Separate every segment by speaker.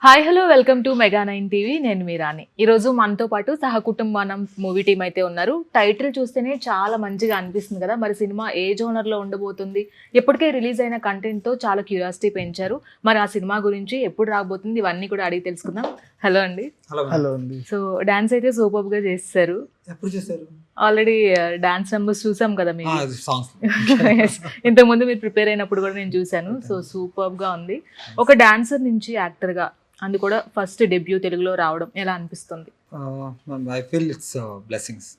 Speaker 1: Hi hello welcome to mega 9 TV. నేను మీ రాణి. ఈరోజు మనతో పాటు సహకుటుంబానం మూవీ టీం అయితే ఉన్నారు. టైటిల్ చూస్తేనే చాలా మంచిగా అనిపిస్తుంది కదా. మరి సినిమా ఏ జోనర్లో ఉండబోతుంది, ఎప్పటికే రిలీజ్ అయిన కంటెంట్తో చాలా క్యూరియాసిటీ పెంచారు. మరి ఆ సినిమా గురించి ఎప్పుడు రాబోతుంది ఇవన్నీ కూడా అడిగి తెలుసుకుందాం. హలో అండి.
Speaker 2: హలో అండి.
Speaker 1: సో డాన్స్ అయితే సూపర్గా చేస్తారు.
Speaker 2: ఎప్పుడు చేశారు?
Speaker 1: ఆల్రెడీ డాన్స్ నెంబర్స్ చూసాం కదా మీరు.
Speaker 2: సాంగ్స్
Speaker 1: ఇంతకుముందు మీరు ప్రిపేర్ అయినప్పుడు కూడా నేను చూశాను. సో సూపర్గా ఉంది. ఒక డాన్సర్ నుంచి యాక్టర్గా, అది కూడా ఫస్ట్ డెబ్యూ తెలుగులో రావడం ఎలా అనిపిస్తుంది?
Speaker 2: I feel it's blessings.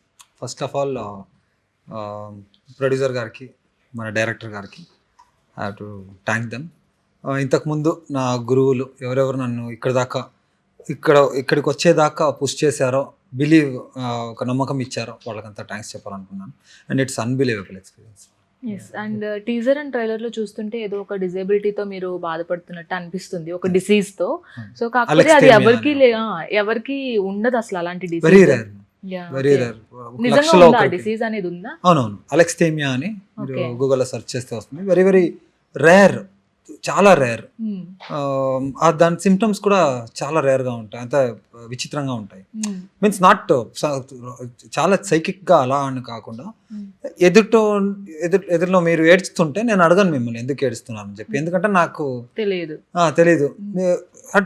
Speaker 2: First of all producer గారికి, మన డైరెక్టర్ గారికి I have to thank them. ఇంతకుముందు నా గురువులు ఎవరెవరు నన్ను ఇక్కడికి వచ్చేదాకా పుష్ చేశారో, బిలీవ్ ఒక నమ్మకం ఇచ్చారో వాళ్ళకంతా థ్యాంక్స్ చెప్పాలనుకున్నాను. And it's unbelievable experience.
Speaker 1: Yes. And teaser and trailer లో చూస్తుంటే ఏదో ఒక డిజేబిలిటీతో మీరు బాధపడుతున్నట్టు అనిపిస్తుంది, ఒక డిసీజ్ తో. సో కాకపోతే అది ఎవరికి ఉండదు అసలు అలాంటి డిసీజ్.
Speaker 2: Very rare.
Speaker 1: నిజంగా ఉందా డిసీజ్ అనేది ఉందా?
Speaker 2: అవునవును, అలెక్స్థేమియా అని గూగుల్లో సెర్చ్ చేస్తే వస్తుంది. వెరీ వెరీ రేర్, చాలా రేర్. దాని సిమ్టమ్స్ కూడా చాలా రేర్గా ఉంటాయి, అంత విచిత్రంగా ఉంటాయి. మీన్స్ నాట్ చాలా సైకిక్గా అలా అని కాకుండా, ఎదురులో మీరు ఏడుస్తుంటే నేను అడగను మిమ్మల్ని ఎందుకు ఏడుస్తున్నాను అని చెప్పి, ఎందుకంటే నాకు తెలియదు.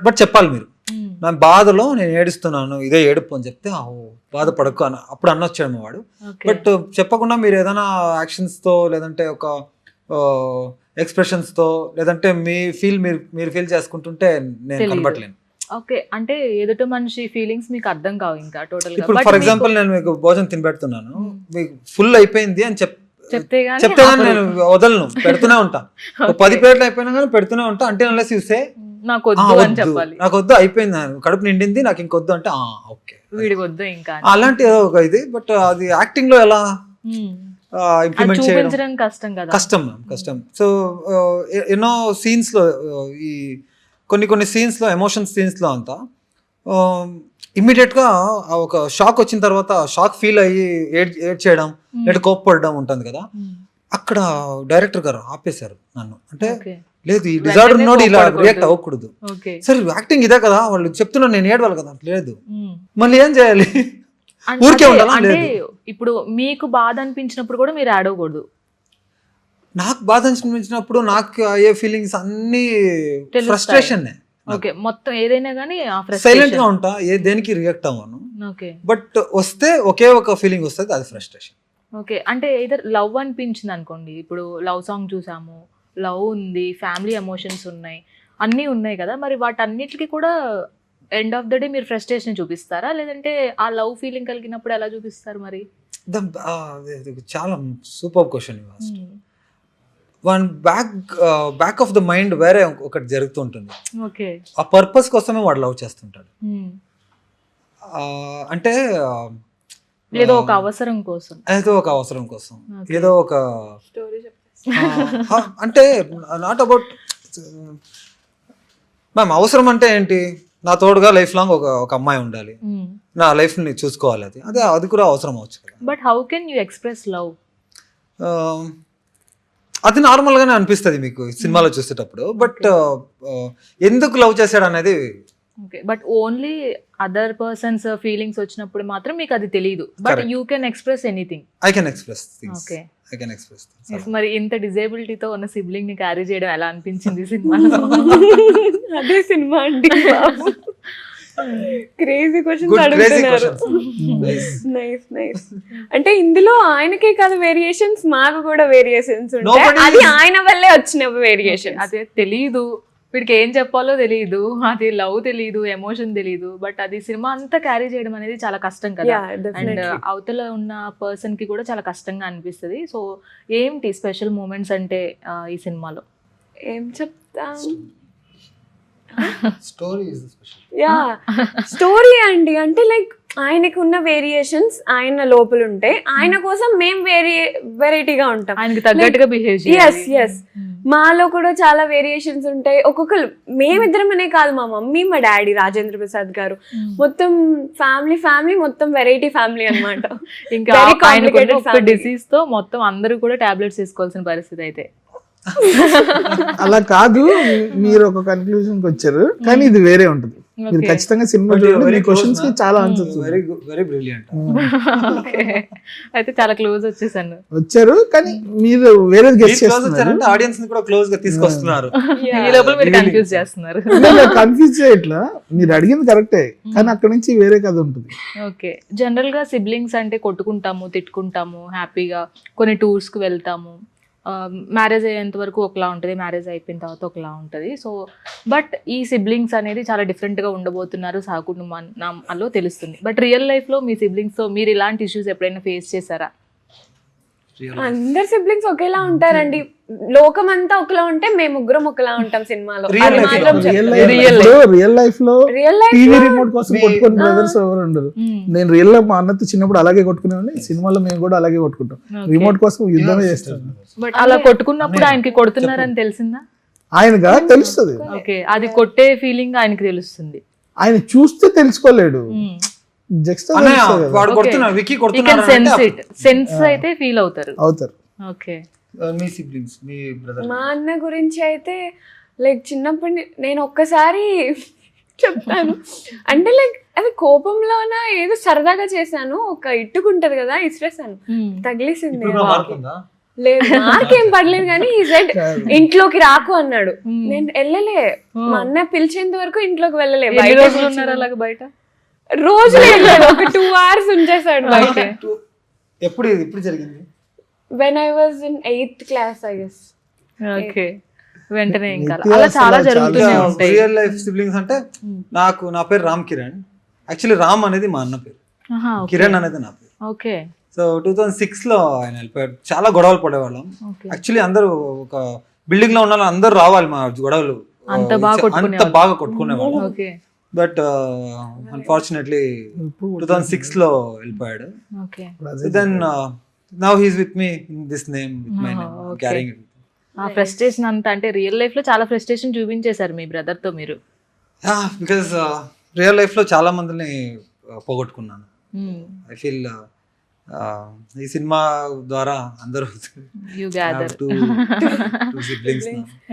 Speaker 2: బట్ చెప్పాలి మీరు, నా బాధలో నేను ఏడుస్తున్నాను, ఇదే ఏడుపు అని చెప్తే బాధపడకు అని అప్పుడు అన్నొచ్చాడు వాడు. బట్ చెప్పకుండా మీరు ఏదైనా యాక్షన్స్తో, లేదంటే ఒక ఎక్స్ప్రెషన్స్తో, లేదంటే మీరు ఫీల్ చేసుకుంటుంటే నేను కనబడలేను.
Speaker 1: ఓకే, అంటే ఎదుటి మనిషి ఫీలింగ్స్ మీకు అర్థం కావు ఇంకా టోటల్ గా.
Speaker 2: ఇప్పుడు ఫర్ ఎగ్జాంపుల్ నేను మీకు భోజనం తినబెడుతున్నాను, మీకు ఫుల్ అయిపోయింది అని చెప్తే నేను వదలను, పెడుతూనే ఉంటాను. 10 ప్లేట్లు అయిపోయినా కానీ పెడుతూనే ఉంటా. అంటే అన్లెస్ చూస్తే నాకు వద్దు, అయిపోయింది, కడుపు నిండింది, నాకు ఇంకొద్దు అంటే ఓకే వీడికి వద్దు ఇంకా అలాంటి ఏదో ఒక ఇది. బట్ అది యాక్టింగ్ లో ఎలా ఇంప్లిమెంట్ చేయడం కష్టం. సో ఎన్నో సీన్స్ లో, ఈ కొన్ని సీన్స్ లో, ఎమోషన్ సీన్స్ లో అంతా ఇమ్మీడియట్ గా ఒక షాక్ వచ్చిన తర్వాత షాక్ ఫీల్ అయ్యి ఏడ్చేయడం, లేదా కోప్పడడం ఉంటుంది కదా. అక్కడ డైరెక్టర్ గారు ఆపేశారు నన్ను. అంటే లేదు, ఈ డిజార్డర్ ఉన్నోడు ఇలా రియాక్ట్ అవ్వకూడదు. సరే యాక్టింగ్ ఇదే కదా, వాళ్ళు చెప్తున్నా నేను ఏడవాలి కదా. లేదు, మళ్ళీ ఏం చేయాలి, ఊరికే ఉండాలా?
Speaker 1: అంటే ఇప్పుడు మీకు బాధ అనిపించినప్పుడు కూడా మీరు ఆడకూడదు.
Speaker 2: నాకు బాధ అనిపించినప్పుడు నాకు అయ్యే ఫీలింగ్స్ అన్ని ఫ్రస్ట్రేషన్.
Speaker 1: ఓకే, మొత్తం ఏదైనా కానీ
Speaker 2: సైలెంట్ గా ఉంటా, దేనికి రియాక్ట్ అవ్వను. బట్ వస్తే ఒకే ఒక ఫీలింగ్ వస్తుంది, అది ఫ్రస్ట్రేషన్.
Speaker 1: ఓకే, అంటే ఏదో లవ్ అనిపించింది అనుకోండి, ఇప్పుడు లవ్ సాంగ్ చూసాము, లవ్ ఉంది, ఫ్యామిలీ ఎమోషన్స్ ఉన్నాయి, అన్నీ ఉన్నాయి కదా. మరి వాటన్నిటికీ కూడా ఎండ్ ఆఫ్ ద డే మీరు ఫ్రస్ట్రేషన్ చూపిస్తారా, లేదంటే ఆ లవ్ ఫీలింగ్ కలిగినప్పుడు ఎలా చూపిస్తారు? మరి
Speaker 2: చాలా super question. One back of the mind వేరే ఒకటి జరుగుతుంటుంది. ఆ పర్పస్ కోసమే వాడు లవ్ చేస్తుంటాడు. అంటే
Speaker 1: ఏదో ఒక అవసరం కోసం,
Speaker 2: ఏదో ఒక అంటే నాట్ అబౌట్ మ్యామ్. అవసరం అంటే ఏంటి? నా తోడుగా లైఫ్ లాంగ్ ఒక అమ్మాయి ఉండాలి, నా లైఫ్ ని చూసుకోవాలి, అది కూడా అవసరం అవచ్చు కదా.
Speaker 1: But how can you express love?
Speaker 2: అది నార్మల్ గానే అనిపిస్తుంది మీకు సినిమాలో చూసేటప్పుడు. బట్ ఎందుకు లవ్ చేశాడు అనేది.
Speaker 1: But only other persons feelings వచ్చినప్పుడు మాత్రం మీకు అది తెలియదు. But you can express anything.
Speaker 2: I can express things.
Speaker 1: Okay,
Speaker 2: I can express.
Speaker 1: మరి ఇంత డిజేబిలిటీతో ఉన్న సిబ్లింగ్ ని క్యారీ చేయడం ఎలా అనిపించింది సినిమాలో?
Speaker 3: అదే సినిమా అండి. క్రేజీ క్వశ్చన్స్ అడుగుతున్నారు. నైస్. అంటే ఇందులో ఆయనకే కాదు వేరియేషన్స్, మాకు కూడా వేరియేషన్స్ ఉంటాయి. అది ఆయన వల్లే వచ్చిన వేరియేషన్.
Speaker 1: అదే తెలియదు, వీడికి ఏం చెప్పాలో తెలియదు, అది లవ్ తెలియదు, ఎమోషన్ తెలియదు. బట్ అది సినిమా అంతా క్యారీ చేయడం అనేది చాలా కష్టం కదా. అండ్ అవతల ఉన్న పర్సన్ కి కూడా చాలా కష్టంగా అనిపిస్తుంది. సో ఏంటి స్పెషల్ మూమెంట్స్ అంటే ఈ సినిమాలో?
Speaker 3: ఏం చెప్తాం, స్టోరీ అండి. అంటే లైక్ ఆయనకు ఉన్న వేరియేషన్స్ ఆయన లోపల ఉంటే, ఆయన కోసం మేము వెరైటీగా ఉంటాం,
Speaker 1: ఆయనకి తగ్గట్టుగా బిహేవ్ చేయాలి.
Speaker 3: ఎస్ మాలో కూడా చాలా వేరియేషన్స్ ఉంటాయి. ఒక్కొక్కరు, మేమిద్దరం అనే కాదు, మా మమ్మీ, మా డాడీ, రాజేంద్ర ప్రసాద్ గారు, మొత్తం ఫ్యామిలీ మొత్తం వెరైటీ ఫ్యామిలీ అన్నమాట.
Speaker 1: ఇంకా డిసీజ్ తో మొత్తం అందరూ కూడా టాబ్లెట్స్ తీసుకోవాల్సిన పరిస్థితి అయితే
Speaker 4: అలా కాదు, మీరు ఒక కన్క్లూజన్ కి వచ్చారు, కానీ ఇది వేరే ఉంటుంది. మీరు
Speaker 1: Okay.
Speaker 4: ఖచ్చితంగా సినిమా చూడండి, మీ క్వశ్చన్స్ కి చాలా answers
Speaker 2: very very brilliant.
Speaker 1: Okay. అయితే చాలా క్లోజ్ వచ్చేసాను.
Speaker 4: వచ్చారు, కానీ మీరు వేరే గెస్ట్
Speaker 2: క్లోజ్
Speaker 4: చేస్తున్నారు.
Speaker 2: వచ్చారంటే ఆడియన్స్ ని కూడా క్లోజ్ గా తీసుకొస్తున్నారు.
Speaker 1: ఈ లోపల మీరు కన్ఫ్యూజ్ చేస్తున్నారు.
Speaker 4: కన్ఫ్యూజ్ చేయట్లా, మీరు అడిగింది కరెక్టే, కానీ అక్కడ నుంచి వేరే కథ ఉంటుంది.
Speaker 1: ఓకే, జనరల్ గా సిబ్లింగ్స్ అంటే కొట్టుకుంటాము, తిట్టుకుంటాము, హ్యాపీగా కొన్ని టూర్స్ కి వెళ్తాము. మ్యారేజ్ అయ్యేంత వరకు ఒకలా ఉంటుంది, మ్యారేజ్ అయిపోయిన తర్వాత ఒకలా ఉంటుంది. సో బట్ ఈ సిబ్లింగ్స్ అనేది చాలా డిఫరెంట్గా ఉండబోతున్నారు సహకుటుంబంలో తెలుస్తుంది. బట్ రియల్ లైఫ్లో మీ సిబ్లింగ్స్తో మీరు ఇలాంటి ఇష్యూస్ ఎప్పుడైనా ఫేస్ చేశారా?
Speaker 3: అందరు సిబ్లింగ్స్ ఒకేలా ఉంటారండి. లోకం అంతా ఒకలా ఉంటే మేము ముగ్గురం ఒకలా ఉంటాం సినిమాలో.
Speaker 2: Real
Speaker 3: అది
Speaker 2: life లో.
Speaker 3: మాత్రం చెప్తాను.
Speaker 4: రియల్ లైఫ్ లో
Speaker 3: రియల్ లైఫ్
Speaker 4: టీవీ రిమోట్ కోసం కొట్టుకుని బ్రదర్స్ ఎవరు ఉండరు. నేను రియల్ లో మా అన్నతో చిన్నప్పుడు అలాగే కొట్టుకునేవాడిని, సినిమాలో మేము కూడా అలాగే కొట్టుకుంటాం. రిమోట్ కోసం యుద్ధమే చేస్తాం.
Speaker 1: బట్ అలా కొట్టుకున్నప్పుడు ఆయనకి కొడుతున్నారని తెలిసిందా?
Speaker 4: ఆయనగా తెలుస్తుంది,
Speaker 1: ఓకే, అది కొట్టే ఫీలింగ్ ఆయనకి తెలుస్తుంది.
Speaker 4: ఆయన చూస్తే తెలుసుకోలేడు. జస్ట్
Speaker 2: వాడు కొడుతున్నాడు, విక్కీ
Speaker 1: యూ కెన్
Speaker 2: కొడుతున్నాడు
Speaker 1: సెన్స్ ఇట్, సెన్స్ అయితే ఫీల్ అవుతారు.
Speaker 4: అవుతారు.
Speaker 1: ఓకే,
Speaker 2: మీ సిబ్లింగ్స్, మీ బ్రదర్.
Speaker 3: మా అన్న గురించి అయితే లైక్ చిన్నప్పటి నేను ఒక్కసారి చెప్తాను. అంటే లైక్ అది కోపంలోనా ఏదో సరదాగా చేశాను. ఒక ఇట్టుకుంటది కదా, ఇసిరేసాను, తగిలేసింది. లేదు, మార్కేం పడలేదు, కానీ ఈ సెడ్ ఇంట్లోకి రాకు అన్నాడు. నేను వెళ్ళలే, మా అన్న పిలిచేంత వరకు ఇంట్లోకి వెళ్ళలే.
Speaker 1: ఎన్ని రోజులు ఉన్నారు అలాగే బయట?
Speaker 3: రోజు వెళ్ళలేదు, ఒక 2 hours ఉంచేసాడు బయట.
Speaker 2: ఎప్పుడు ఎప్పుడు జరిగింది?
Speaker 3: When I was in 8th class, I guess.
Speaker 1: Okay, వెంటనే ఇంకా అలా చాలా జరుగుతూనే ఉంటాయి.
Speaker 2: రియల్ లైఫ్ సిబ్లింగ్స్ అంటే నా పేరు రామ్ కిరణ్. యాక్చువల్లీ రామ్ అనేది మా అన్న పేరు, కిరణ్ అనేది నా పేరు.
Speaker 1: ఓకే,
Speaker 2: సో 2006 లో ఆయన వెళ్ళిపోయాడు. చాలా గొడవలు పడేవాళ్ళం. యాక్చువల్లీ అందరూ ఒక బిల్డింగ్ లో ఉన్న వాళ్ళు అందరూ రావాలి మా గొడవలు, అంత బాగా కొట్టుకునేవాళ్ళం.
Speaker 1: ఓకే,
Speaker 2: బట్ అన్ఫార్చునేట్లీ 2006 లో వెళ్ళిపోయాడు.
Speaker 1: Okay.
Speaker 2: Then now he's with me in this name, with my name, carrying it.
Speaker 1: ఆ ఫ్రస్ట్రేషన్ అంతా అంటే రియల్ లైఫ్ లో చాలా ఫ్రస్ట్రేషన్ చూపించేశారు మీ బ్రదర్ తో మీరు.
Speaker 2: బికాస్ రియల్ లైఫ్ లో చాలా మందిని పోగొట్టుకున్నాను. ఐ ఫీల్ ఈ సినిమా ద్వారా అందరూ
Speaker 1: యు గ్యాదర్.
Speaker 2: సిబ్లింగ్స్.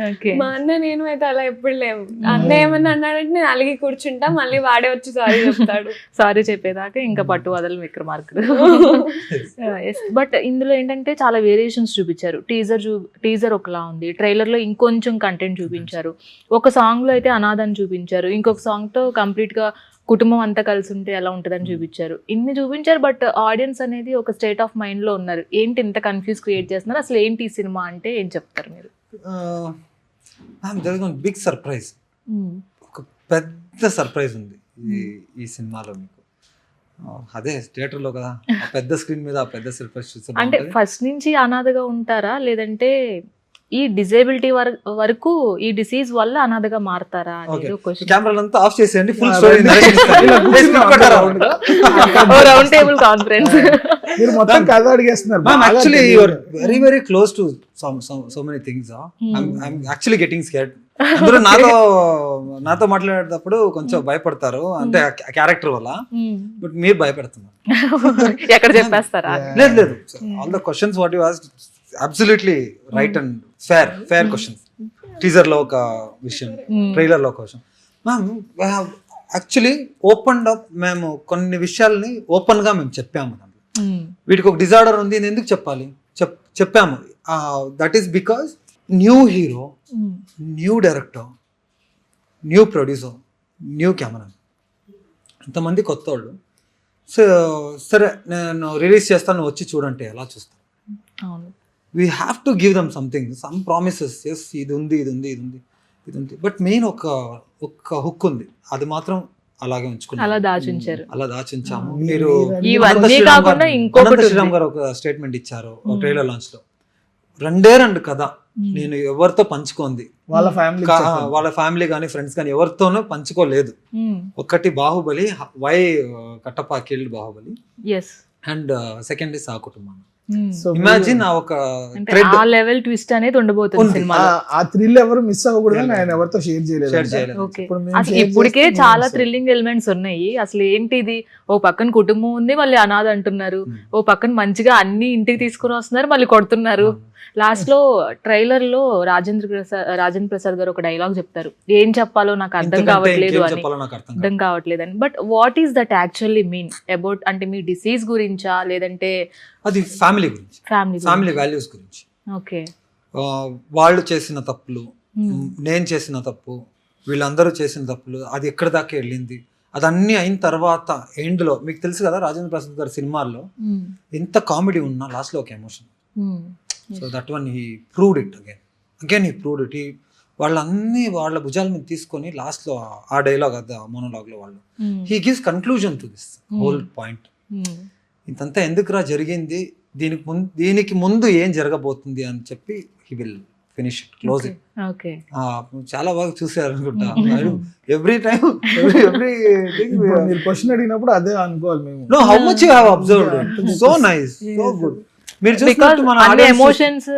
Speaker 1: ఓకే,
Speaker 3: మా అన్న నేను అయితే అలా ఎప్పుడు లేవు. అన్న ఏమన్నా అన్నాడంటే నేను అలిగి కూర్చుంటా, మళ్ళీ వాడే వచ్చి సారీ చెప్తాడు.
Speaker 1: సారీ చెప్పేదాకా ఇంకా పట్టు వదలు విక్రమార్కుడు. బట్ ఇందులో ఏంటంటే చాలా వేరియేషన్స్ చూపించారు. టీజర్ ఒకలా ఉంది, ట్రైలర్ లో ఇంకొంచెం కంటెంట్ చూపించారు. ఒక సాంగ్ లో అయితే అనాథని చూపించారు, ఇంకొక సాంగ్ తో కంప్లీట్ గా కుటుంబం అంతా కలిసి ఉంటే ఎలా ఉంటుందని చూపించారు. ఇన్ని చూపించారు, బట్ ఆడియన్స్ అనేది ఒక స్టేట్ ఆఫ్ మైండ్ లో ఉన్నారు. ఏంటి ఇంత కన్ఫ్యూజ్ క్రియేట్ చేస్తున్నారు, అసలు ఏంటి ఈ సినిమా అంటే ఏం చెప్తారు మీరు?
Speaker 2: బిగ్ సర్ప్రైజ్, ఒక పెద్ద సర్ప్రైజ్ ఉంది ఈ సినిమాలో మీకు. అదే థియేటర్ లో కదా, ఆ పెద్ద స్క్రీన్ మీద ఆ పెద్ద సర్ప్రైజ్ చూస్తే
Speaker 1: అంటే ఫస్ట్ నుంచి అనాథగా ఉంటారా, లేదంటే ఈ డిజేబిలిటీ వరకు ఈ డిసీజ్ వల్ల అనాథగా మారతారా అనేది క్వశ్చన్.
Speaker 2: కెమెరాలంతా ఆఫ్ చేసేయండి, full story.
Speaker 1: Round table conference.
Speaker 4: మీరు మొత్తం కథ అడిగేస్తున్నారు.
Speaker 2: Actually you are very very close to so many things. I'm actually getting scared. అందరూ నాతో మాట్లాడేటప్పుడు కొంచెం భయపడతారు, అంటే క్యారెక్టర్ వల్ల. బట్ మీరు భయపడుతున్నారు.
Speaker 1: ఎక్కడ చెప్పేస్తారా?
Speaker 2: లేదు లేదు, all the questions what you asked absolutely right and fair questions. Teaser లో ఒక విషయం, ట్రైలర్ లో ఒక విషయం. మ్యామ్ యాక్చువల్లీ ఓపెన్ అప్, మేము కొన్ని విషయాల్ని ఓపెన్ గా మేము చెప్పాము. వీటికి ఒక డిజార్డర్ ఉంది, నేను ఎందుకు చెప్పాలి, చెప్పాము. That is because new hero, new director, new producer, new camera, ఇంతమంది కొత్త వాళ్ళు. సో సరే నేను రిలీజ్ చేస్తాను, వచ్చి చూడంటే ఎలా చూస్తాను. We have to give them something, some promises. Yes, ఇది ఉంది, ఇది ఉంది, ఇది ఉంది, ఇది ఉంది. బట్ మెయిన్ ఒక హుక్ ఉంది, అది మాత్రం అలాగే ఉంచుకున్నాం,
Speaker 1: అలా దాచుంచారు,
Speaker 2: అలా దాచుంచాము. మీరు శ్రీరామ్ గారు ఒక స్టేట్మెంట్ ఇచ్చారు ట్రైలర్ లాంచ్ లో, 2 కథ నేను ఎవరితో పంచుకోంది, వాళ్ళ ఫ్యామిలీ కానీ ఫ్రెండ్స్ కానీ ఎవరితోనూ పంచుకోలేదు. ఒకటి Baahubali, why Kattappa killed Baahubali, and second is ఆ కుటుంబం. ఇమాజిన్ ఆ
Speaker 1: లెవెల్ ట్విస్ట్ అనేది ఉండబోతుంది సినిమాలో.
Speaker 4: ఆ థ్రిల్ ఎవరు మిస్ అవ్వకూడదు, ఆయన ఎవరితో షేర్ చేయలేదు.
Speaker 1: అసలు ఇప్పటికే చాలా థ్రిల్లింగ్ ఎలిమెంట్స్ ఉన్నాయి. అసలు ఏంటి ఇది, ఓ పక్కన కుటుంబం ఉంది, మళ్ళీ అనాథ అంటున్నారు, ఓ పక్కన మంచిగా అన్ని ఇంటికి తీసుకుని వస్తున్నారు, మళ్ళీ కొడుతున్నారు. లాస్ట్ లో ట్రైలర్ లో రాజేంద్ర ప్రసాద్ గారు ఒక డైలాగ్ చెప్తారు, ఏం చెప్పాలో నాకు అర్థం కావట్లేదు అని, అర్థం కావట్లేదు అని. But what is that actually mean about, అంటే మీ డిసీజ్ గురించా లేదంటే
Speaker 2: అది ఫ్యామిలీ గురించి, ఫ్యామిలీ వాల్యూస్ గురించి.
Speaker 1: ఓకే,
Speaker 2: వాళ్ళు చేసిన తప్పులు, నేను చేసిన తప్పు, వీళ్ళందరూ చేసిన తప్పులు, అది ఎక్కడి దాకా వెళ్ళింది, అదన్నీ అయిన తర్వాత ఎండ్లో మీకు తెలుసు కదా రాజేంద్ర ప్రసాద్ గారి సినిమాల్లో ఎంత కామెడీ ఉన్నా లాస్ట్లో ఒక emotion. So that one he proved it again he proved it. వాళ్ళన్నీ వాళ్ళ భుజాల మీద తీసుకొని లాస్ట్లో ఆ డైలాగ్ అది మోనోలాగ్లో వాళ్ళు he gives conclusion to this whole point. ఇంతంతా ఎందుకురా జరిగింది, దీనికి ముందు ఏం జరగబోతుంది అని చెప్పి he will finish it, close it. చాలా బాగా చూసారు అనుకుంటా. ఎవ్రీ టైం
Speaker 4: మీరు క్వశ్చన్ అడిగినప్పుడు అదే అనుకోవాలి మేము.
Speaker 2: Know how much you have observed, so nice, so good. మీరు చూసినట్టు మన
Speaker 1: అన్ని ఎమోషన్స్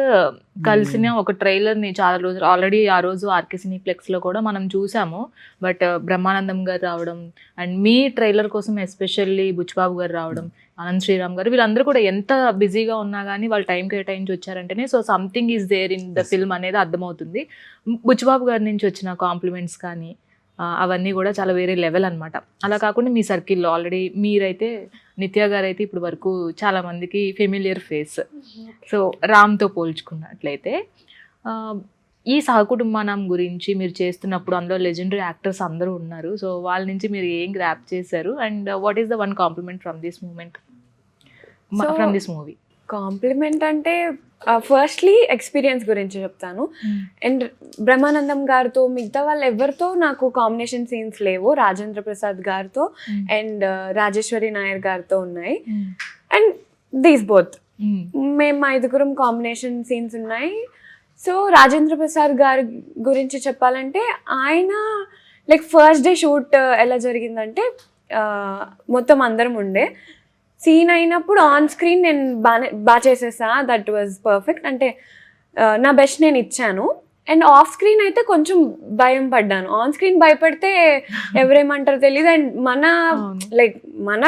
Speaker 1: కలిసిన ఒక ట్రైలర్ ని చాలా రోజులు ఆల్రెడీ ఆ రోజు ఆర్కే సినీప్లెక్స్ లో కూడా మనం చూసాము. బట్ బ్రహ్మానందం గారు రావడం అండ్ మీ ట్రైలర్ కోసం ఎస్పెషల్లీ బుచ్చిబాబు గారు రావడం, అనంత్ శ్రీరామ్ గారు, వీళ్ళందరూ కూడా ఎంత బిజీగా ఉన్నా కానీ వాళ్ళు టైం కేటాయించి వచ్చారంటేనే so something is there in the film అనేది అర్థమవుతుంది. బుచ్చిబాబు గారి నుంచి వచ్చిన కాంప్లిమెంట్స్ కానీ అవన్నీ కూడా చాలా వేరే లెవెల్ అనమాట. అలా కాకుండా మీ సర్కిల్లో ఆల్రెడీ మీరైతే నిత్య గారు అయితే ఇప్పుడు వరకు చాలా మందికి ఫెమిలియర్ ఫేస్. సో రామ్తో పోల్చుకున్నట్లయితే ఈ సహకుటుంబానం గురించి మీరు చేస్తున్నప్పుడు అందులో లెజెండరీ యాక్టర్స్ అందరూ ఉన్నారు. సో వాళ్ళ నుంచి మీరు ఏం గ్రాప్ చేశారు and what is the one compliment from this movie?
Speaker 3: Compliment అంటే ఫస్ట్లీ ఎక్స్పీరియన్స్ గురించి చెప్తాను. అండ్ బ్రహ్మానందం గారితో మిగతా వాళ్ళు ఎవరితో నాకు కాంబినేషన్ సీన్స్ లేవు. రాజేంద్ర ప్రసాద్ గారితో అండ్ రాజేశ్వరి నాయర్ గారితో ఉన్నాయి. అండ్ దీస్ బోత్ మేము 5 కాంబినేషన్ సీన్స్ ఉన్నాయి. సో రాజేంద్ర ప్రసాద్ గారి గురించి చెప్పాలంటే ఆయన లైక్ ఫస్ట్ డే షూట్ ఎలా జరిగిందంటే మొత్తం అందరం ఉండే సీన్ అయినప్పుడు ఆన్ స్క్రీన్ నేను బాగా చేసేసా, దట్ వాజ్ పర్ఫెక్ట్. అంటే నా బెస్ట్ నేను ఇచ్చాను. అండ్ ఆఫ్ స్క్రీన్ అయితే కొంచెం భయం పడ్డాను. ఆన్ స్క్రీన్ భయపడితే ఎవరేమంటారో తెలియదు. అండ్ మన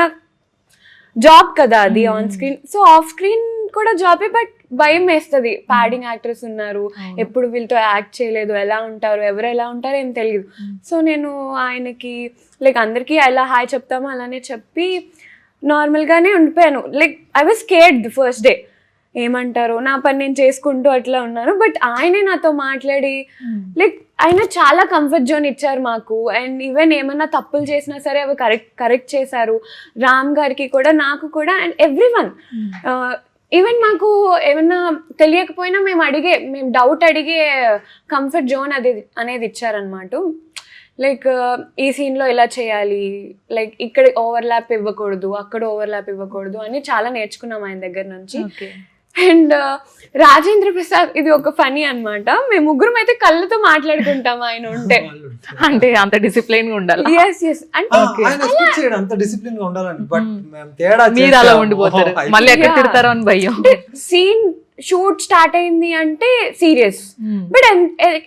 Speaker 3: జాబ్ కదా అది on screen. So off screen కూడా జాబే, బట్ భయం వేస్తుంది. ప్యాడింగ్ యాక్టర్స్ ఉన్నారు, ఎప్పుడు వీళ్ళతో యాక్ట్ చేయలేదు, ఎలా ఉంటారు, ఎవరు ఎలా ఉంటారో ఏం తెలియదు. సో నేను ఆయనకి లైక్ అందరికీ ఎలా హాయ్ చెప్తామో అలానే చెప్పి నార్మల్గానే ఉండిపోయాను. Like I was scared the first day, ఏమంటారు నా పని నేను చేసుకుంటూ అట్లా ఉన్నాను. బట్ ఆయనే నాతో మాట్లాడి లైక్ ఆయన చాలా కంఫర్ట్ జోన్ ఇచ్చారు మాకు. అండ్ ఈవెన్ ఏమన్నా తప్పులు చేసినా సరే అవి కరెక్ట్ చేశారు. రామ్ గారికి కూడా నాకు కూడా అండ్ ఎవ్రీ వన్. ఈవెన్ మాకు ఏమన్నా తెలియకపోయినా మేము డౌట్ అడిగే కంఫర్ట్ జోన్ అనేది ఇచ్చారనమాట. లైక్ ఈ సీన్లో ఇలా చేయాలి, లైక్ ఇక్కడ ఓవర్లాప్ ఇవ్వకూడదు, అక్కడ ఓవర్లాప్ ఇవ్వకూడదు అని చాలా నేర్చుకున్నాం ఆయన దగ్గర నుంచి. అండ్ రాజేంద్ర ప్రసాద్ ఇది ఒక ఫనీ అన్నమాట. మేము ముగ్గురం అయితే కళ్ళతో మాట్లాడుకుంటాం ఆయన ఉంటే.
Speaker 1: అంటే అంత డిసిప్లైన్ గా ఉండాలి.
Speaker 2: అంత డిసిప్లిన్ గా ఉండాలని, బట్ తేడా
Speaker 1: మీరు అలా ఉండిపోతారు, మళ్ళీ ఎక్కడ తిడతారో అని భయం.
Speaker 3: సీన్ షూట్ స్టార్ట్ అయింది అంటే సీరియస్, బట్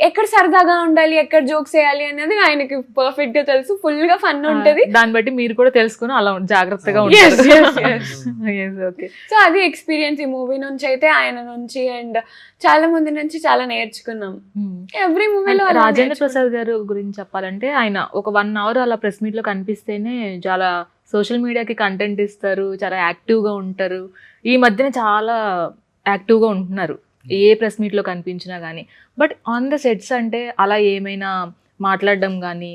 Speaker 3: ఎక్కడ సరదాగా ఉండాలి, ఎక్కడ జోక్స్ వేయాలి అనేది ఆయనకి పర్ఫెక్ట్ గా తెలుసు. ఫుల్ గా ఫన్ ఉంటది.
Speaker 1: దాన్ని బట్టి మీరు కూడా తెలుసుకుని అలా జాగ్రత్తగా ఉంటారు.
Speaker 3: సో అది ఎక్స్పీరియన్స్ ఈ మూవీ నుంచి అయితే, ఆయన నుంచి అండ్ చాలా మంది నుంచి చాలా నేర్చుకున్నాం. ఎవ్రీ మూవీలో
Speaker 1: రాజేంద్ర ప్రసాద్ గారు గురించి చెప్పాలంటే ఆయన ఒక 1 hour అలా ప్రెస్ మీట్ లో కనిపిస్తేనే చాలా సోషల్ మీడియాకి కంటెంట్ ఇస్తారు, చాలా యాక్టివ్ గా ఉంటారు. ఈ మధ్యన చాలా యాక్టివ్గా ఉంటున్నారు ఏ ప్రెస్ మీట్లో కనిపించినా కానీ. బట్ ఆన్ ద సెట్స్ అంటే అలా ఏమైనా మాట్లాడడం కానీ,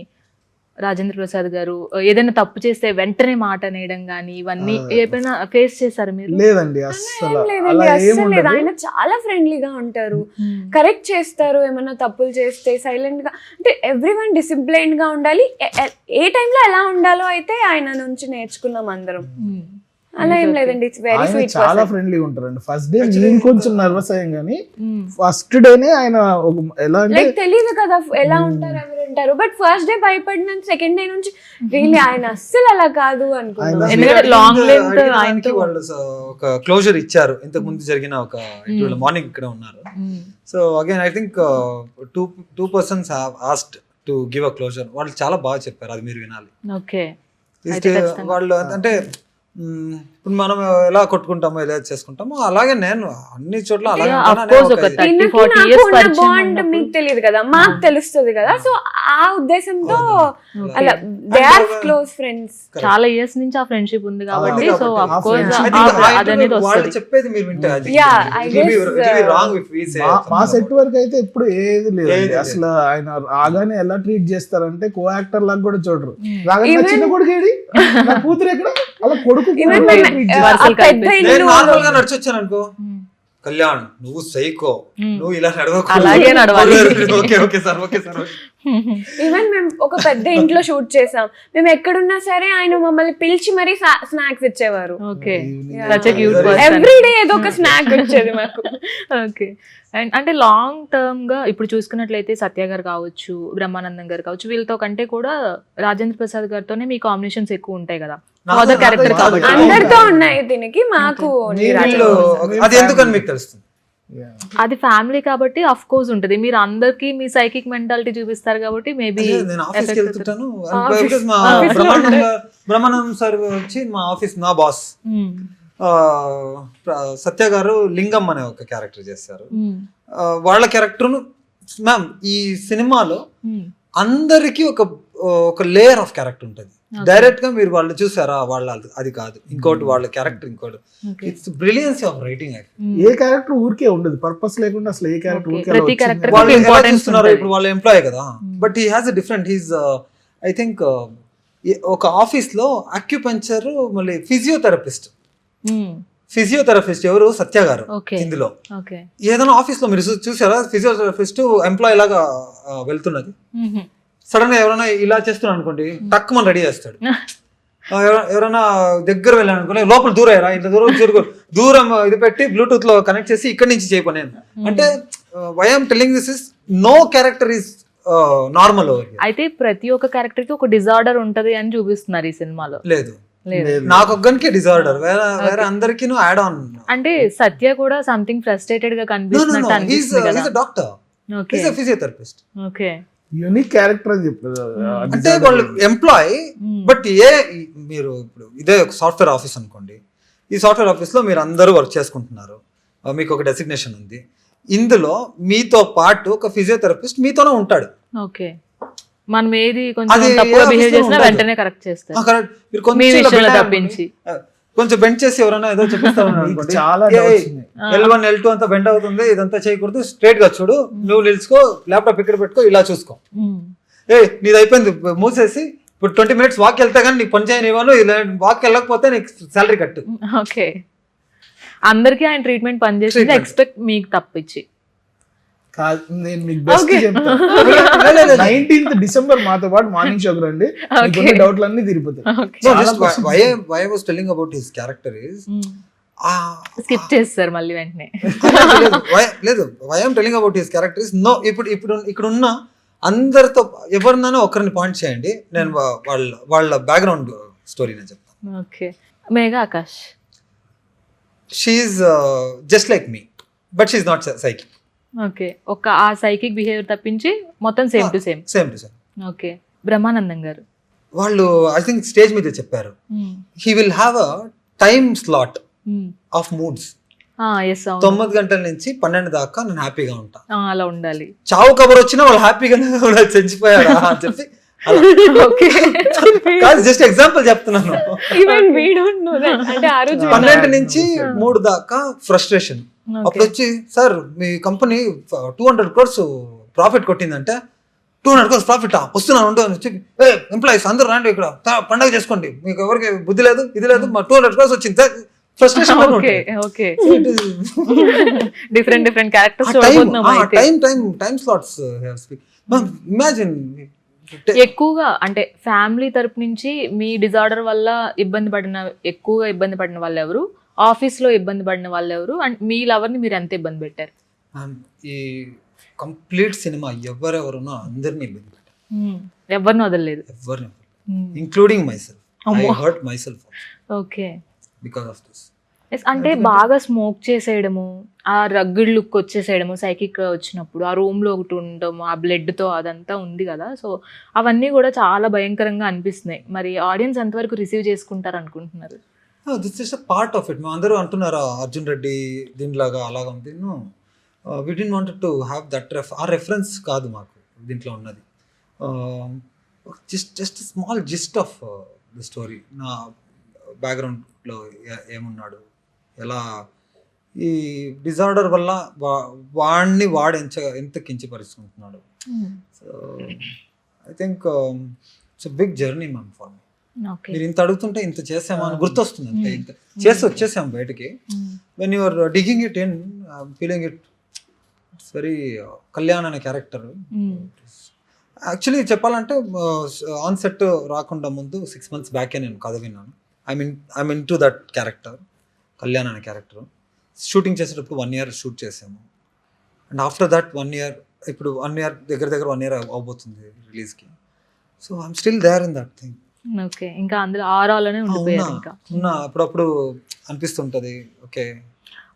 Speaker 1: రాజేంద్ర ప్రసాద్ గారు ఏదైనా తప్పు చేస్తే వెంటనే మాట అనేయడం కానీ, ఇవన్నీ ఏమైనా ఫేస్ చేశారు మీరు?
Speaker 4: లేదండి,
Speaker 3: అసలు లేదు. ఆయన చాలా ఫ్రెండ్లీగా ఉంటారు, కరెక్ట్ చేస్తారు. ఏమైనా తప్పులు చేస్తే సైలెంట్ గా, అంటే ఎవ్రీ వన్ డిసిప్లైన్ గా ఉండాలి. ఏ టైంలో ఎలా ఉండాలో అయితే ఆయన నుంచి నేర్చుకున్నాం అందరం. అలా ఏం లేదండి, ఇట్స్ వెరీ స్వీట్.
Speaker 4: చాలా ఫ్రెండ్లీగా ఉంటారండి. ఫస్ట్ డే నేను కొంచెం నర్వస్ అయ్యాం కానీ ఫస్ట్ డేనే ఆయన ఎలా అంటే
Speaker 3: తెలియదు కదా ఎలా ఉంటారు ఎవరు ఉంటారు. బట్ ఫస్ట్ డే భయపడిన సెకండ్ డే నుంచి రియల్లీ ఆయన అస్సలు అలా కాదు అనుకున్నాను.
Speaker 1: ఎందుకంటే లాంగ్ లెంత్ ఆయనతో
Speaker 2: వాళ్ళు ఒక క్లోజర్ ఇచ్చారు. ఇంతకు ముందు జరిగిన ఒక మార్నింగ్ ఇక్కడ ఉన్నారు. So again I think two persons have asked to give a closure. వాళ్ళు చాలా బాగా చెప్పారు, అది మీరు వినాలి.
Speaker 1: ఓకే,
Speaker 2: వాళ్ళు అంటే ఇప్పుడు మనం ఎలా కొట్టుకుంటామో ఎలా చేసుకుంటామో అలాగే నేను అన్ని చోట్ల అలాగే
Speaker 1: Yeah,
Speaker 2: ఉంటాను
Speaker 1: of
Speaker 2: అనే
Speaker 1: course,
Speaker 2: ఒక
Speaker 1: ఒక
Speaker 2: ఇది.
Speaker 1: 30,
Speaker 3: ఈయనకి
Speaker 1: 40
Speaker 3: నాకు
Speaker 1: years
Speaker 3: ఉన్న
Speaker 1: పరిచయం
Speaker 3: బాండ్
Speaker 1: ఉన్నప్పుడు.
Speaker 3: మీకు తెలియదు కదా, మాకు తెలుస్తుంది కదా. సో ఆ ఉద్దేశంతో
Speaker 1: Okay.
Speaker 3: అలా దే ఆర్ క్లోజ్ ఫ్రెండ్స్.
Speaker 1: చాలా ఇయర్స్ నుంచి ఆ ఫ్రెండ్షిప్ ఉంది కాబట్టి సో
Speaker 2: కాబట్టి
Speaker 1: అఫ్
Speaker 4: ఆ
Speaker 1: కోర్స్
Speaker 4: friendship
Speaker 2: I think
Speaker 1: అదనేది
Speaker 2: వాళ్ళు
Speaker 1: వస్తుంది.
Speaker 2: చెప్పేది మీరు వింటే అది
Speaker 3: Yeah, I
Speaker 2: it will be-
Speaker 3: guess,
Speaker 2: it will be wrong if we say
Speaker 4: మా
Speaker 2: something
Speaker 4: సెట్
Speaker 2: about it.
Speaker 4: వరకు అయితే ఎప్పుడు ఏది లేదు
Speaker 2: ఏది
Speaker 4: అసలు. ఆయన రాగానే ఎలా ట్రీట్ చేస్తారంటే కో యాక్టర్ లాగా కూడా చూడరు.
Speaker 1: Hmm.
Speaker 4: రాగానే నా
Speaker 3: Even-
Speaker 4: చిన్న కొడుకు ఏడి, నా కూతురు ఎక్కడ, అలా కొడుకు
Speaker 3: Even
Speaker 4: కూడా
Speaker 3: when-
Speaker 4: treat
Speaker 3: ఆ
Speaker 4: చేస్తారు.
Speaker 1: Versal
Speaker 3: పెద్ద
Speaker 1: కలిపేసి.
Speaker 2: నేను
Speaker 3: ఇల్లు
Speaker 2: నార్మల్ గా నడిచొచ్చాను అనుకో,
Speaker 1: Hmm.
Speaker 2: కళ్యాణ్ నువ్వు సైకో,
Speaker 1: Hmm.
Speaker 2: నువ్వు ఇలా నడవకు,
Speaker 1: అలాగే నడవాలి.
Speaker 2: Okay okay sir okay sir.
Speaker 3: Even మేము ఒక పెద్ద ఇంట్లో షూట్ చేసాం. మేము ఎక్కడున్నా సరే ఆయన మమ్మల్ని పిలిచి మరీ స్నాక్స్ ఇచ్చేవారు.
Speaker 1: Okay,
Speaker 3: Yeah.
Speaker 1: Such a cute
Speaker 2: Very-
Speaker 1: person.
Speaker 3: Every day ఏదో ఒక స్నాక్ వచ్చేది మాకు.
Speaker 1: ఓకే. అండ్ అంటే లాంగ్ టర్మ్ గా ఇప్పుడు చూసుకున్నట్లయితే సత్య గారు కావచ్చు, బ్రహ్మానందం గారు కావచ్చు, వీళ్ళతో కంటే కూడా రాజేంద్ర ప్రసాద్ గారితోనే మీ కాంబినేషన్స్ ఎక్కువ ఉంటాయి కదా, అదర్ క్యారెక్టర్
Speaker 2: నాకు
Speaker 1: కాబట్టి.
Speaker 2: కాదు.
Speaker 3: అందరితో ఉన్నాయి దీనికి, మాకు
Speaker 4: Okay.
Speaker 2: వీళ్ళు అది ఎందుకని మీకు తెలుస్తుంది.
Speaker 4: Yeah.
Speaker 1: అది ఫ్యామిలీ కాబట్టి అఫ్ కోర్స్ ఉంటది. మీరు అందరికి మీ సైకిక్ మెంటాలిటీ చూపిస్తారు కాబట్టి మేబీ
Speaker 2: అదే నేను ఆఫీస్కి వెళ్తుంటాను
Speaker 3: Office-
Speaker 2: because మా
Speaker 3: office లో
Speaker 2: బ్రహ్మానందం సార్ వచ్చి మా ఆఫీస్ నా బాస్ సత్య గారు లింగం అనే ఒక క్యారెక్టర్ చేశారు. వాళ్ళ క్యారెక్టర్ను మ్యామ్ ఈ సినిమాలో అందరికీ ఒక లేయర్ ఆఫ్ క్యారెక్టర్ ఉంటుంది. డైరెక్ట్ గా మీరు వాళ్ళు చూసారా, వాళ్ళ అది కాదు, ఇంకోటి వాళ్ళ క్యారెక్టర్ ఇంకోటి. It's brilliancy of writing.
Speaker 4: A character ఊరికే ఉండదు, పర్పస్ లేకుండా అసలు ఏ క్యారెక్టర్
Speaker 1: Okay.
Speaker 4: ఊరికే
Speaker 1: ప్రతి
Speaker 4: అలా వచ్చింది.
Speaker 1: character కి
Speaker 2: వాళ్ళు ఎలా
Speaker 1: importance
Speaker 2: చూస్తున్నారు,
Speaker 1: ఉంటుంది.
Speaker 2: ఇప్పుడు వాళ్ళ ఎంప్లాయ్ కదా, but he has a different, he's I think ఒక ఆఫీస్ లో అక్యుపంచర్ మళ్ళీ ఫిజియోథెరపిస్ట్ ఎవరు సత్య గారు.
Speaker 1: Okay.
Speaker 2: ఇందులో
Speaker 1: ఓకే.
Speaker 2: ఏదైనా ఆఫీస్ లో మీరు చూసారా, ఫిజియోథెరపిస్ట్ ఎంప్లాయ్ లాగా వెళ్తున్నది, సడన్ గా ఎవరైనా ఇలా చేస్తున్నాడు అనుకోండి, టక్ మన రెడీ చేస్తాడు. ఎవరైనా దగ్గర వెళ్ళాను అనుకోండి, లోపల దూరయ్యారా, ఇంత దూరం ఇది పెట్టి బ్లూటూత్ లో కనెక్ట్ చేసి ఇక్కడి నుంచి చేయపని. అంటే why I'm telling this is no character is normal.
Speaker 1: అయితే ప్రతి ఒక్క క్యారెక్టర్ కి ఒక డిజార్డర్ ఉంటది అని చూపిస్తున్నారు ఈ సినిమాలో.
Speaker 2: లేదు,
Speaker 1: లేదు.
Speaker 2: నాకు ఒక్కనికి డిజార్డర్, వేరే అందరికి యాడ్ ఆన్.
Speaker 1: అంటే సత్య కూడా సంథింగ్ ఫ్రస్ట్రేటెడ్ గా కనిపిస్తున్నట్టు అనిపిస్తుంది కదా.
Speaker 2: Doctor,
Speaker 1: okay.
Speaker 2: Physiotherapist.
Speaker 1: Okay.
Speaker 4: Unique character అని చెప్పారు.
Speaker 2: అంటే వాళ్ళు ఎంప్లాయ్, బట్ మీరు ఇప్పుడు ఇదే ఒక సాఫ్ట్వేర్ ఆఫీస్ అనుకోండి, ఈ సాఫ్ట్వేర్ ఆఫీస్ లో మీరు అందరూ వర్క్ చేసుకుంటున్నారు, మీకు ఒక డెసిగ్నేషన్ ఉంది. ఇందులో మీతో పాటు ఒక ఫిజియోథెరపిస్ట్ మీతోనే ఉంటాడు.
Speaker 1: ఓకే. మనం ఏది కొంచెం
Speaker 2: అది
Speaker 1: తప్పుగా
Speaker 2: ఏ
Speaker 1: బిహేవ్
Speaker 2: office లో
Speaker 1: చేసినా
Speaker 2: ఉండదు.
Speaker 1: వెంటనే కరెక్ట్ చేస్తారు.
Speaker 2: correct. మీరు
Speaker 1: మీ
Speaker 2: కొంచెం ఇలా
Speaker 1: విషయంలో
Speaker 2: bend
Speaker 1: తప్పించి.
Speaker 2: అయ్యారనుకోండి, కొంచెం బెండ్ చేసి ఎవరైనా ఏదో చెప్పిస్తారు అనుకోండి,
Speaker 4: చాలా doubts ఉన్నాయి.
Speaker 2: L1 L2 అంతా బెండ్ అవుతుంది, ఇదంతా చేయకూడదు, స్ట్రైట్ గా చూడు, నువ్వు నిలుచుకో, ల్యాప్టాప్ ఇక్కడ పెట్టుకో, ఇలా చూసుకో, నీది అయిపోయింది మూసేసి ఇప్పుడు 20 minutes వాక్ వెళ్తే కానీ నీకు పని చేయనివ్వను, ఇలా వాక్ వెళ్ళకపోతే నీకు సాలరీ కట్టు.
Speaker 1: ఓకే. అందరికీ ఆయన ట్రీట్మెంట్ పనిచేసింది,
Speaker 2: Treatment.
Speaker 1: ఎక్స్పెక్ట్ మీకు తప్పించి.
Speaker 4: కాదు, నేను మీకు బెస్ట్
Speaker 1: Okay.
Speaker 4: చెప్తాను. 19th డిసెంబర్ మాతో పాటు మార్నింగ్ షోకి రండి, మీకున్న డౌట్లు అన్ని తీరిపోతాయి.
Speaker 1: Okay.
Speaker 2: No, just why I was telling about his character is
Speaker 1: skip చేస్తారు మళ్ళీ వెంటనే.
Speaker 2: లేదు why I'm telling about his character is no. ఇప్పుడు ఇక్కడ ఉన్న అందరితో ఎవరినైనా ఒకరిని పాయింట్ చేయండి, నేను వాళ్ళ బ్యాక్గ్రౌండ్ స్టోరీ నేను చెప్తాను.
Speaker 1: Okay. Megha Akash.
Speaker 2: She's just like me, but she's not psychic.
Speaker 1: Okay. ఒక ఆ సైకిక్ బిహేవియర్ తప్పించి మొత్తం same to same.
Speaker 2: Same to same.
Speaker 1: Okay. Brahmanandam garu.
Speaker 2: వాళ్ళు ఐ థింక్ స్టేజ్ మీద చెప్పారు, he will have a time slot of moods.
Speaker 1: Yes,
Speaker 2: 9 గంటల నుంచి 12 దాకా నేను హ్యాపీగా ఉంటా,
Speaker 1: అలా ఉండాలి.
Speaker 2: చావు కబర్ వచ్చినా వాళ్ళు హ్యాపీగానే చచ్చిపోయారా అని చెప్పి.
Speaker 1: ఓకే.
Speaker 2: కాదు, జస్ట్ ఎగ్జాంపుల్ చెప్తున్నాను.
Speaker 3: Even we don't know that. అంటే ఆ రోజు
Speaker 2: 12 నుంచి 3 దాకా ఫ్రస్ట్రేషన్. అప్పుడు వచ్చి, సార్ మీ కంపెనీ 200 crores ప్రాఫిట్ కొట్టిందంటే, 200 crores ప్రాఫిట్ వస్తున్నాను ఉండు అని చెప్పి, ఎంప్లాయీస్ అందరూ రండి ఇక్కడ పండగ చేసుకోండి, మీకు ఎవరికి బుద్ధి లేదు ఇది లేదు, మా 200 crores వచ్చింది. Frustration.
Speaker 1: Okay. Okay. Different characters చూడబోతున్నాం అయితే.
Speaker 2: Time slots imagine.
Speaker 1: ఎక్కువగా అంటే ఫ్యామిలీ తరపు నుంచి మీ డిజార్డర్ వల్ల ఎక్కువగా ఇబ్బంది పడిన వాళ్ళు ఎవరు, ఆఫీస్ లో ఇబ్బంది పడిన వాళ్ళు ఎవరు, అండ్ మీ లవర్ ని మీరు ఎంత ఇబ్బంది పెట్టారు?
Speaker 2: ఈ కంప్లీట్ సినిమా ఎవరెవరున్నా అందరినీ ఇబ్బంది పెట్టారు,
Speaker 1: ఎవరిని వదలలేదు.
Speaker 2: ఎవరిని, including my self. I hurt my self
Speaker 1: okay.
Speaker 2: Because of this.
Speaker 1: అంటే బాగా స్మోక్ చేసేయడము, ఆ రగ్గిడ్ లుక్ వచ్చేసేయడము, సైకిక్ వచ్చినప్పుడు ఆ రూమ్ లో ఒకటి ఉండటము, ఆ బ్లడ్ తో అదంతా ఉంది కదా, సో అవన్నీ కూడా చాలా భయంకరంగా అనిపిస్తున్నాయి. మరి ఆడియన్స్ ఎంతవరకు రిసీవ్ చేసుకుంటారు అనుకుంటున్నారు?
Speaker 2: This is a part of it. మేము అందరూ అంటున్నారు అర్జున్ రెడ్డి దీనిలాగా అలాగా ఉంది. We don't wanted to have that uh reference కాదు మాకు దీంట్లో ఉన్నది. Just small gist of the story. నా బ్యాక్గ్రౌండ్లో ఏమున్నాడు, ఎలా ఈ డిజార్డర్ వల్ల వాడిని ఎంత కించపరుచుకుంటున్నాడు. So I think it's a big journey ma'am for me. మీరు ఇంత అడుగుతుంటే ఇంత చేసామా అని గుర్తొస్తుంది. అంతే, ఇంత చేసి వచ్చేసాం బయటకి. When you're digging it in feeling it's very Kalyan అనే క్యారెక్టర్. యాక్చువల్లీ చెప్పాలంటే ఆన్ సెట్ రాకుండా ముందు 6 months బ్యాకే నేను కథ విన్నాను. I mean to that character, Kalyan అనే క్యారెక్టర్. షూటింగ్ చేసేటప్పుడు 1 year షూట్ చేసాము. అండ్ ఆఫ్టర్ దట్ 1 year, ఇప్పుడు 1 year దగ్గర 1 year అవబోతుంది రిలీజ్కి. So I'm still there in that thing.
Speaker 1: Okay, ఇంకా అందులో ఆరాలోనే ఉండిపోయారు. ఇంకా
Speaker 2: అప్పుడప్పుడు అనిపిస్తుంటది. ఓకే,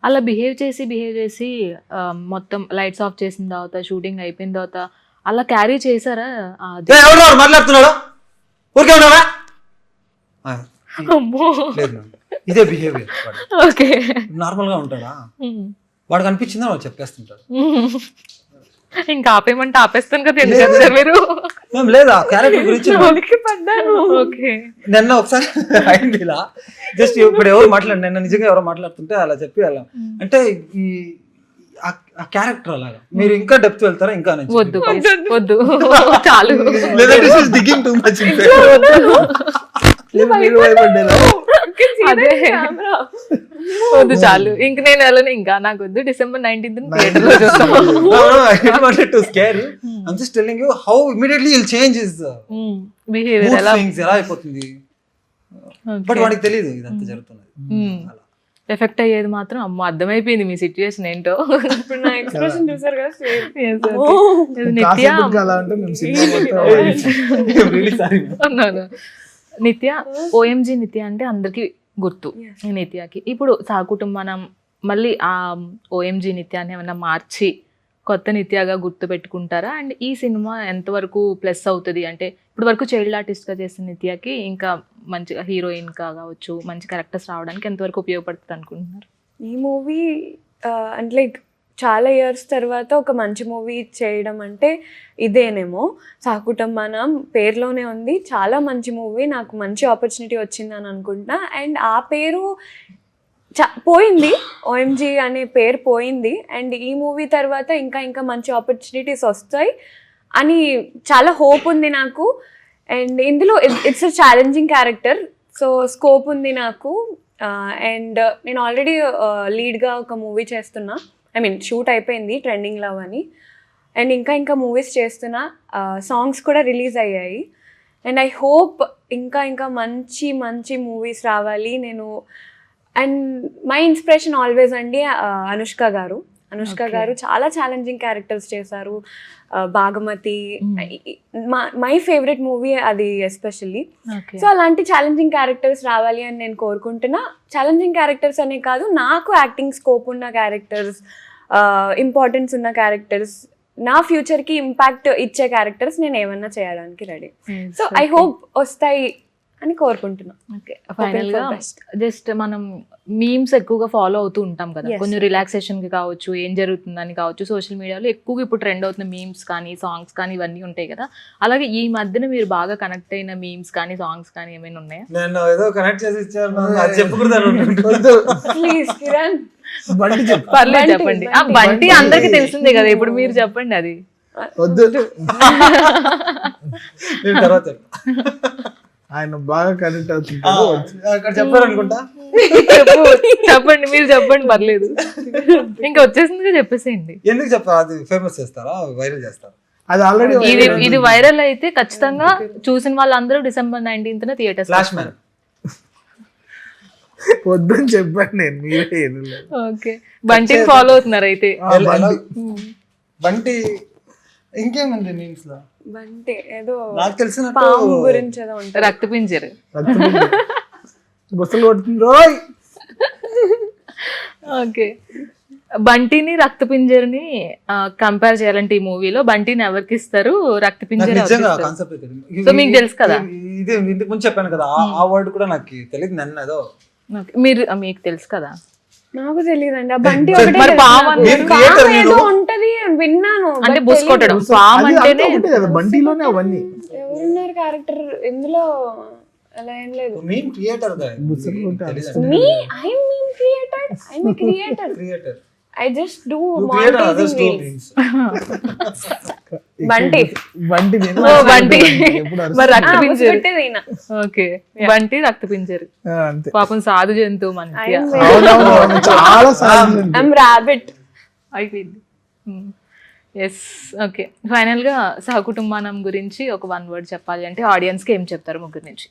Speaker 1: అలా బిహేవ్ చేసి మొత్తం లైట్స్ ఆఫ్ చేసిన తర్వాత, షూటింగ్ అయిపోయిన తర్వాత అలా క్యారీ చేశారా?
Speaker 2: మాట్లాడుతున్నాడు ఊరికే ఉన్నావా?
Speaker 1: అమ్మో.
Speaker 2: లేదు, ఇదే బిహేవియర్.
Speaker 1: ఓకే,
Speaker 2: నార్మల్ గా ఉంటాడా? వాడికి అనిపించిందా వాడు చెప్పేస్తుంటాడు.
Speaker 1: ఇంకా ఆపేయమంటే ఆపేస్తాను కదా, ఎందుకు చెప్తారు మీరు?
Speaker 2: లేదు, ఆ క్యారెక్టర్ గురించి
Speaker 1: ఓకే,
Speaker 2: నిన్న ఒకసారి అయింది ఇలా. జస్ట్ ఇప్పుడు ఎవరు మాట్లాడు, నిన్న నిజంగా ఎవరో మాట్లాడుతుంటే అలా చెప్పి అలా అంటే ఈ ఆ క్యారెక్టర్ అలాగా. మీరు ఇంకా డెప్త్ వెళ్తారా? ఇంకా
Speaker 1: వద్దు వద్దు చాలు.
Speaker 2: దిగింగ్ టూ మచ్.
Speaker 1: అదే వద్దు చాలు, ఇంక నేను వెళ్ళను. ఇంకా నాకు వద్దు. December 19th థియేటర్ లో చూస్తాను.
Speaker 2: to scare you. I'm just telling you how immediately he'll change his
Speaker 1: behaviour ఎలా
Speaker 2: అయిపోతుంది. బట్ వాడికి తెలియదు ఇదంతా జరుగుతున్నది.
Speaker 1: ఎఫెక్ట్ అయ్యేది మాత్రం అమ్మ అర్థమైపోయింది మీ సిచ్యుయేషన్ ఏంటో.
Speaker 3: ఇప్పుడు నా ఎక్స్ప్రెషన్ చూసారు కదా,
Speaker 1: నిత్య
Speaker 2: Really sorry.
Speaker 1: అన్నాను. నిత్య, OMG నిత్య అంటే అందరికి గుర్తు. నిత్యకి ఇప్పుడు సహకుటుంబం మళ్ళీ ఆ OMG నిత్యాన్ని ఏమన్నా మార్చి కొత్త నిత్యగా గుర్తు పెట్టుకుంటారా? అండ్ ఈ సినిమా ఎంతవరకు ప్లస్ అవుతుంది అంటే, ఇప్పుడు వరకు చైల్డ్ ఆర్టిస్ట్గా చేసిన నిత్యకి ఇంకా మంచిగా హీరోయిన్గా కావచ్చు, మంచి క్యారెక్టర్స్ రావడానికి ఎంతవరకు ఉపయోగపడుతుంది అనుకుంటున్నారు?
Speaker 3: ఈ మూవీ అంటే లైక్ చాలా ఇయర్స్ తర్వాత ఒక మంచి మూవీ చేయడం అంటే ఇదేనేమో. సహకుటుంబం పేరులోనే ఉంది, చాలా మంచి మూవీ, నాకు మంచి ఆపర్చునిటీ వచ్చిందని అనుకుంటున్నా. అండ్ ఆ పేరు పోయింది, OMG అనే పేరు పోయింది. అండ్ ఈ మూవీ తర్వాత ఇంకా మంచి ఆపర్చునిటీస్ వస్తాయి అని చాలా హోప్ ఉంది నాకు. అండ్ ఇందులో it's a challenging character, so scope ఉంది నాకు. అండ్ నేను ఆల్రెడీ లీడ్గా ఒక మూవీ చేస్తున్నా. ఐ మీన్ షూట్ అయిపోయింది, ట్రెండింగ్ లవ్ అని. అండ్ ఇంకా మూవీస్ చేస్తున్నా, సాంగ్స్ కూడా రిలీజ్ అయ్యాయి. అండ్ ఐ హోప్ ఇంకా మంచి మూవీస్ రావాలి. అండ్ మై ఇన్స్పిరేషన్ ఆల్వేస్ అండి అనుష్క గారు చాలా ఛాలెంజింగ్ క్యారెక్టర్స్ చేశారు. భాగమతి మై ఫేవరెట్ మూవీ అది ఎస్పెషల్లీ. సో అలాంటి ఛాలెంజింగ్ క్యారెక్టర్స్ రావాలి అని నేను కోరుకుంటున్నా. ఛాలెంజింగ్ క్యారెక్టర్స్ అనే కాదు, నాకు యాక్టింగ్ స్కోప్ ఉన్న క్యారెక్టర్స్, ఇంపార్టెన్స్ ఉన్న క్యారెక్టర్స్, నా ఫ్యూచర్కి ఇంపాక్ట్ ఇచ్చే క్యారెక్టర్స్ నేను ఏమన్నా చేయడానికి రెడీ. సో ఐ హోప్ వస్తాయి అని కోరుకుంటున్నా.
Speaker 1: ఓకే, ఫైనల్ గా జస్ట్ మనం మీమ్స్ ఎక్కువగా ఫాలో అవుతూ ఉంటాం కదా, కొంచెం రిలాక్సేషన్ కి కావచ్చు, ఏం జరుగుతుందని కావచ్చు, సోషల్ మీడియాలో ఎక్కువగా ఇప్పుడు ట్రెండ్ అవుతున్న మీమ్స్ కానీ సాంగ్స్ కానీ ఇవన్నీ ఉంటాయి కదా. అలాగే ఈ మధ్యన మీరు బాగా కనెక్ట్ అయిన మీమ్స్ కానీ సాంగ్స్ కానీ ఏమైనా ఉన్నాయా?
Speaker 2: నేను ఏదో కనెక్ట్ చేసి ఇచ్చాను, అది చెప్పకూడదు.
Speaker 3: ప్లీజ్ కిరణ్,
Speaker 1: పర్లేదు చెప్పండి. బంటి అందరికి తెలిసిందే కదా, ఇప్పుడు మీరు చెప్పండి. అది
Speaker 4: వద్దు,
Speaker 2: తర్వాత
Speaker 4: ఆయన బాగా కనెక్ట్ అవుతుంటారు.
Speaker 2: అక్కడ చెప్పారనుకుంటా.
Speaker 1: చెప్పండి, మీరు చెప్పండి, పర్లేదు. ఇంకా వచ్చేసిందిగా చెప్పేసేయండి.
Speaker 2: ఎందుకు చెప్పారు? అది ఫేమస్ చేస్తారా, వైరల్ చేస్తారా?
Speaker 4: అది ఆల్రెడీ
Speaker 1: ఇది వైరల్ అయితే ఖచ్చితంగా చూసిన వాళ్ళందరూ December 19th theatres.
Speaker 2: Flash man
Speaker 4: వద్దని చెప్పాను నేను, మీరే.
Speaker 1: ఓకే, బంటిని ఫాలో అవుతున్నారు అయితే.
Speaker 2: బంటి ఇంకేముంది మీమ్స్ లో?
Speaker 3: బంటి ఏదో
Speaker 2: నాకు తెలిసిన
Speaker 3: పాము గురించి ఏదో ఉంటుంది,
Speaker 1: రక్తపింజరు.
Speaker 4: బుసలు కొడుతుంది రోయ్.
Speaker 1: ఓకే, బంటిని రక్తపింజర్ని కంపేర్ చేయాలంటే ఈ మూవీలో బంటిని ఎవరికి ఇస్తారు, రక్తపింజర్ సో మీకు తెలుసు కదా.
Speaker 2: ఇది ఇంతకు ముందు చెప్పాను కదా, ఆ వర్డ్ కూడా నాకు తెలియదు. నన్ను ఏదో
Speaker 1: Okay. మీరు మీకు తెలుసు కదా.
Speaker 3: నాకు తెలియదండి ఆ బంటి
Speaker 2: మరి
Speaker 3: ఒకటే
Speaker 1: మరి
Speaker 3: తెలుసు
Speaker 1: పాము
Speaker 3: నాకు.
Speaker 2: మీరు
Speaker 3: పాము
Speaker 2: creator
Speaker 3: ఏదో
Speaker 2: మీరు.
Speaker 3: ఉంటది అని విన్నాను
Speaker 1: అంటే
Speaker 3: but
Speaker 1: బుస్
Speaker 3: తెలీదు.
Speaker 1: కొట్టడం పాము
Speaker 4: అది అంతా
Speaker 1: అంటేనే
Speaker 4: ఒకటే కదా, బండిలోనే అవన్నీ.
Speaker 3: ఎవరున్నారు క్యారెక్టర్ ఇందులో అలా ఏం లేదు.
Speaker 2: మెయిన్ క్రియేటర్
Speaker 4: బుస్సలు కొట్టి
Speaker 3: మీ I mean creator I me creator
Speaker 2: creator
Speaker 3: I just do
Speaker 2: creator other
Speaker 3: monetizing reels.
Speaker 2: Stories
Speaker 3: Bunty
Speaker 4: Bunty
Speaker 1: ఓ బంటి
Speaker 4: ఎప్పుడు
Speaker 1: మరి రక్త
Speaker 3: బుస్
Speaker 1: పింజరు.
Speaker 3: పెట్టేది ఈయన.
Speaker 1: ఓకే బంటి రక్త పింజరు.
Speaker 4: అంతే.
Speaker 1: పాపం సాధు జంతువు మనకి
Speaker 3: I'm
Speaker 4: అవునవును, అవును, చాలా సార్లు
Speaker 3: I'm rabbit.
Speaker 1: అయిపోయింది. Yes okay. ఫైనల్గా సహకుటుంబానం గురించి ఒక 1 word చెప్పాలి అంటే ఆడియన్స్కి ఏం చెప్తారు ముగ్గురు నుంచి?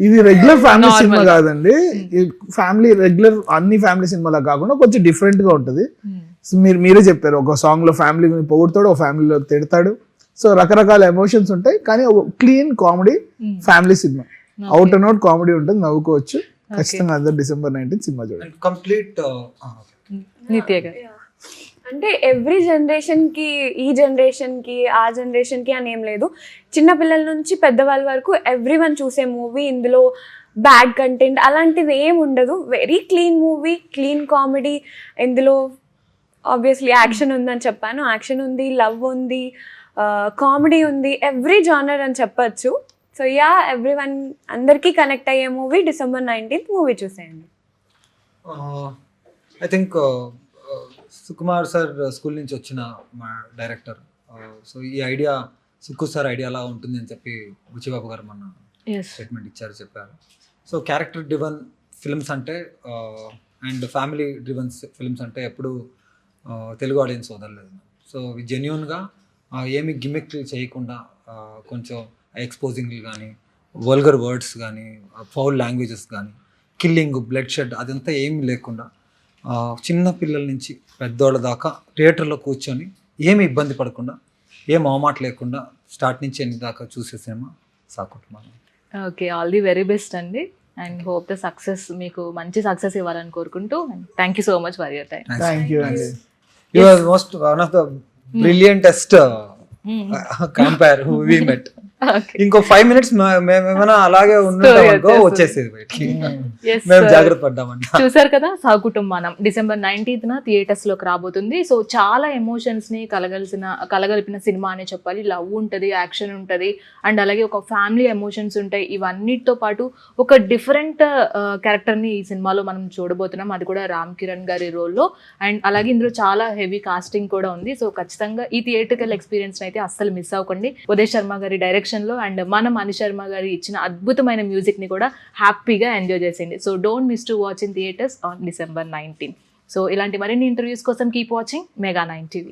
Speaker 4: ఇది రెగ్యులర్ ఫ్యామిలీ
Speaker 1: Normal.
Speaker 4: సినిమా కాదండి. ఫ్యామిలీ రెగ్యులర్ అన్ని ఫ్యామిలీ సినిమాలా కాకుండా కొంచెం డిఫరెంట్ గా ఉంటది. సో మీరే చెప్పారు, ఒక సాంగ్ లో ఫ్యామిలీ పొగుడుతాడు, ఒక ఫ్యామిలీలో తిడతాడు. సో రకరకాల ఎమోషన్స్ ఉంటాయి, కానీ clean comedy family cinema. Out and out comedy ఉంటుంది, నవ్వుకోవచ్చు. ఖచ్చితంగా అందరు December 19 సినిమా చూడండి.
Speaker 2: కంప్లీట్
Speaker 1: నిత్య గారు.
Speaker 3: అంటే ఎవ్రీ జనరేషన్ కి, ఈ జనరేషన్ కి, ఆ జనరేషన్ కి అని ఏం లేదు. చిన్న పిల్లల నుంచి పెద్దవాళ్ళ వరకు ఎవ్రీ వన్ చూసే మూవీ. ఇందులో బ్యాడ్ కంటెంట్ అలాంటిది ఏం ఉండదు. Very clean movie, clean comedy. ఇందులో ఆబ్వియస్లీ యాక్షన్ ఉందని చెప్పాను, యాక్షన్ ఉంది, లవ్ ఉంది, కామెడీ ఉంది, ఎవ్రీ జానర్ అని చెప్పచ్చు. సో యా, ఎవ్రీ వన్ అందరికీ కనెక్ట్ అయ్యే మూవీ December 19 మూవీ చూసేయండి.
Speaker 2: I think Sukumar sir school నుంచి వచ్చిన మా డైరెక్టర్. సో ఈ ఐడియా సుక్కు సార్ ఐడియా అలా ఉంటుంది అని చెప్పి బుచ్చిబాబు గారు మన స్టేట్మెంట్ ఇచ్చారు, చెప్పారు. సో క్యారెక్టర్ డ్రివన్ ఫిల్మ్స్ అంటే అండ్ ఫ్యామిలీ డ్రివన్ ఫిల్మ్స్ అంటే ఎప్పుడు తెలుగు ఆడియన్స్ వదలలేదు. సో జెన్యున్గా ఏమి గిమిక్ చేయకుండా కొంచెం ఎక్స్పోజింగ్ కానీ, వల్గర్ వర్డ్స్ కానీ, ఫౌల్ లాంగ్వేజెస్ కానీ, కిల్లింగ్, బ్లడ్ షెడ్ అదంతా ఏమి లేకుండా చిన్న పిల్లల నుంచి పెద్దోళ్ళ దాకా థియేటర్లో కూర్చొని ఏమి ఇబ్బంది పడకుండా, ఏం అవమాట లేకుండా స్టార్ట్ నుంచి ఎన్ని దాకా చూసే సినిమా సహకుటుంబానం.
Speaker 1: Okay, all the very best అండి. అండ్ హోప్ ద సక్సెస్, మీకు మంచి సక్సెస్ ఇవ్వాలని కోరుకుంటూ thank you so much for your time.
Speaker 4: Thank you అండి.
Speaker 2: You are most one of the brilliantest compare who we met. ఇంకో 5 minutes మేమేమైనా అలాగే ఉన్నామనుకో వచ్చేసేది బయటికి. మేము జాగ్రత్త పడ్డామంట.
Speaker 1: చూసారు కదా సహకుటుంబానం December 19th థియేటర్స్ లోకి రాబోతుంది. సో చాలా ఎమోషన్స్ ని కలగలిపిన సినిమా అనే చెప్పాలి. లవ్ ఉంటది, యాక్షన్ ఉంటది, అండ్ అలాగే ఒక ఫ్యామిలీ ఎమోషన్స్ ఉంటాయి. ఇవన్నిటితో పాటు ఒక డిఫరెంట్ క్యారెక్టర్ ని ఈ సినిమాలో మనం చూడబోతున్నాం, అది కూడా రామ్ కిరణ్ గారి రోల్లో. అండ్ అలాగే ఇందులో చాలా హెవీ కాస్టింగ్ కూడా ఉంది. సో ఖచ్చితంగా ఈ థియేటర్కల్ ఎక్స్పీరియన్స్ అయితే అస్సలు మిస్ అవ్వకండి. ఉదయ్ శర్మ గారి డైరెక్షన్ లో అండ్ మన మణి శర్మ గారు ఇచ్చిన అద్భుతమైన మ్యూజిక్ ని కూడా హ్యాపీగా ఎంజాయ్ చేసేయండి. So don't miss to watch in theatres on December 19. So ఇలాంటి మరిన్ని ఇంటర్వ్యూస్ కోసం కీప్ వాచింగ్ Mega 9 TV.